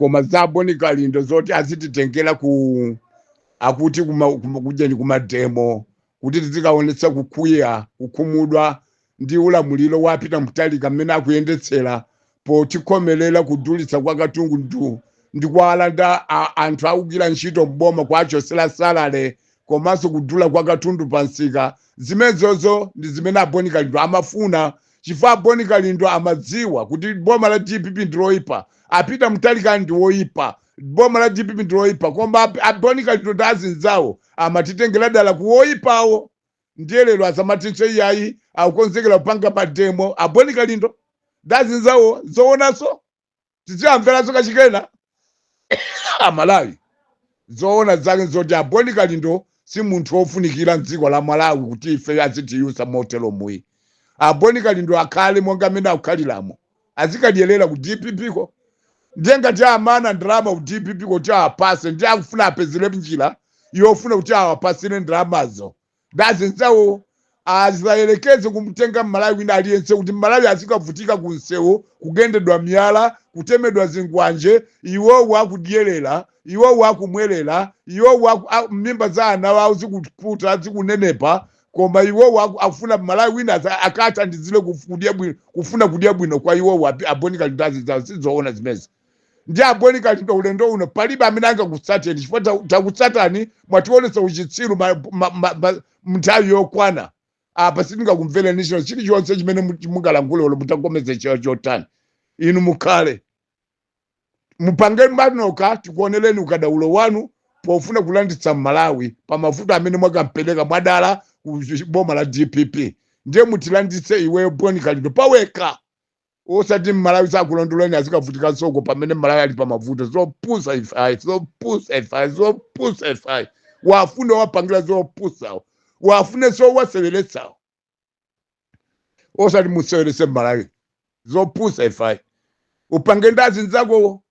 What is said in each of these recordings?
koma za Boni Kalindo zoti azititengera ku akuti kujeni kumademo kuti tizikaonetsa kukwiya kukhumudwa ndi ulamuliro wapita Mutharika mmene akuyendetsera potikomelela kudulitsa kwa katundu ndi kuwalanda anthu akugwira ntchito mboma kuachosera salale komanso kudula kwa katundu pansika. Zimenezozo ndi zimene Boni Kalindo amafuna, chifukwa Boni Kalindo amadziwa kuti boma la DPP ndi loyipa, apita Mutharika ndi woyipa, boma la DPP ndi loyipa, koma Boni Kalindo ndi azinzawo amatitengera dala kuwoyipawo. Ndiye lero asamatinso iyayi akukonzekera kupanga mademo a Boni Kalindo ndi azinzawo zoonanso tiziyamveranso kachikena Malawi zoona zake zoti a Boni Kalindo si munthu wofunikira mdziko la Malawi kuti ife azitiyusa motero muyi. A Boni Kalindo akhale monga amene akukhaliramo, azikadyerera ku DPP ko. Ndiye ngati amana ndalama ku DPP kuti awapase, ndiye akufuna apezere njira yofuna kuti awapasire ndalamazo. Ndazinzawo azayelekeze kumtenga Malawi wina aliyense kuti Malawi azikavutika ku nsewu, kugendedwa miyala, kutemedwa zingwanje, iwowo akudyerera, iwowo akumwerera, iwowo mimba za ana awo zikuputa zikunenepa, koma iwowo akufuna Malawi wina akathandizire kufuna kudya bwino kwa iwowo a Boni Kalindo azinzawo. Sizoona zimezi. Ndi a Boni Kalindo ulendo uno palibe amene angakutsateni, chifukwa takutsatani mwationetsa uchitsiru mnthawi yokwana. Apa sitingakumvere nisho chilichonse chimene mungalankhule olo mutakomeze chotani. Inu mukhale mupange manoka tikuonereni ukadaulo wanu pofuna kulanditsa Malawi pa mavuto amene mwakampeleka mwadala ku boma la DPP. Ndiye mutilanditse iweyo Boni Kalindo paweka, osati Malawi sakulondoleni azikavutika soko pamene Malawi ali pa mavuto. Zopusa ifai wafune wapangira zopusawo, wafune so waseweretsawo, osati musewerese Malawi. Zopusa ifai upange ndazi nzako.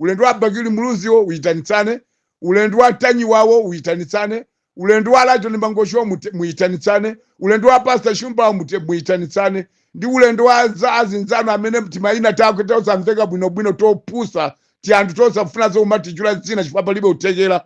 Ulendo wa Bagili Muluziwo uyitanitsane, ulendo wa Tanyi wawo uyitanitsane, ulendo wa Lajo Mbangosho muyitanitsane, ulendo wa Pastor Shumba muyitanitsane, ndi ulendo wa azinzano amene timayina tako tosamveka bwinobwino topusa ti anthu tosafuna zomatijula zina chifukwa palibe utekera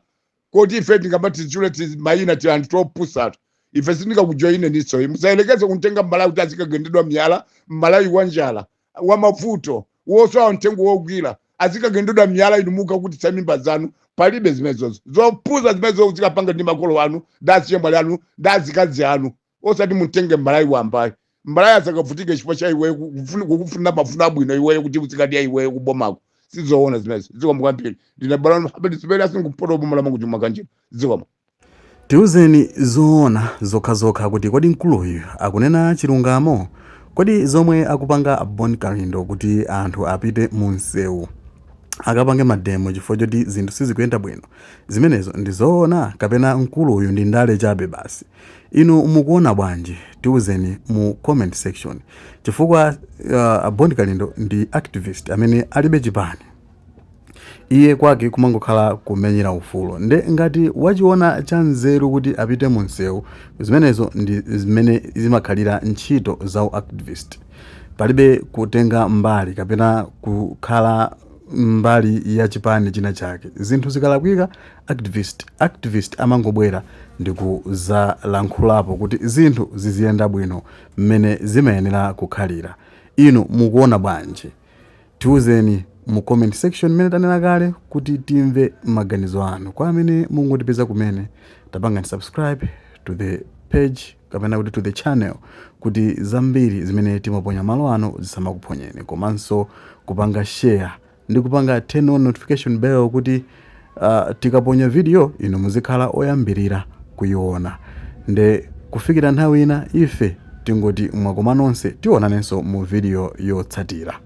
koti ife tingamatijule timayina ti anthu topusatu. Ife sindingakujoine niso musayelekeze kuntenga Malawi kuti azikagendedwa miyala, Malawi wanjala wa mavuto wosowa mtengo wogwira azikagendedwa miyala inumuka kuti tsamimba zanu. Palibe zimezozo zopusa zimezo zikapanga ndi makolo anu ndasiyemwali anu ndazikazi anu, osati mutenge Malawi wambayi. Malawi asakavutike chifukwa cha iweyo kukufuna mafuna abwino iweyo kuti uzikadiya iweyo kubomako. Sizoona zimezo. Zikoma kwambiri. Ndine Balano Habedi Sibeli asinguphoto bomola mangu kanjira. Zikoma. Tiuzeni zoona zokha kuti kodi mkuluyu akunena chilungamo, kodi zomwe akupanga Boni Kalindo kuti anthu apite mu msewu akapange mademo chifukwa choti zinthu sizikuyenda bwino, zimenezo ndi zoona kapena mkuluyu ndi ndale chabe basi? Inu mukuona bwanji? Tiuzeni mu comment section, chifukwa Boni Kalindo ndi activist amene alibe chipani. Iye kwake kumangokhala kumenyera ufulu. Nde ngati wachiona cha nzeru kuti apite mu msewu, zimenezo ndi zimene zimakhalira ntchito za activist. Palibe kutenga mbali kapena kukhala mbali ya chipani china chake. Zinthu zikalakwika activist amangobwera ndi kuzalankhulapo kuti zinthu ziziyenda bwino mmene zimayenera kukhalira. Inu mukuona bwanji? Tiuzeni mu comment section mmene tanena kale kuti timve maganizo anu. Kwa amene mungotipeza kumene, tapangani subscribe to the page kapena kuti to the channel kuti zambiri zimene timaponya malo ano zisamakuphonyeni, komanso kupanga share ndi kupanga turn on notification bell kuti tikaponya video inu muzikhala oyambirira kuiona. Nde kufikira nthawi ina ife tingoti mwakoma nonse, tionanenso mu video yotsatira.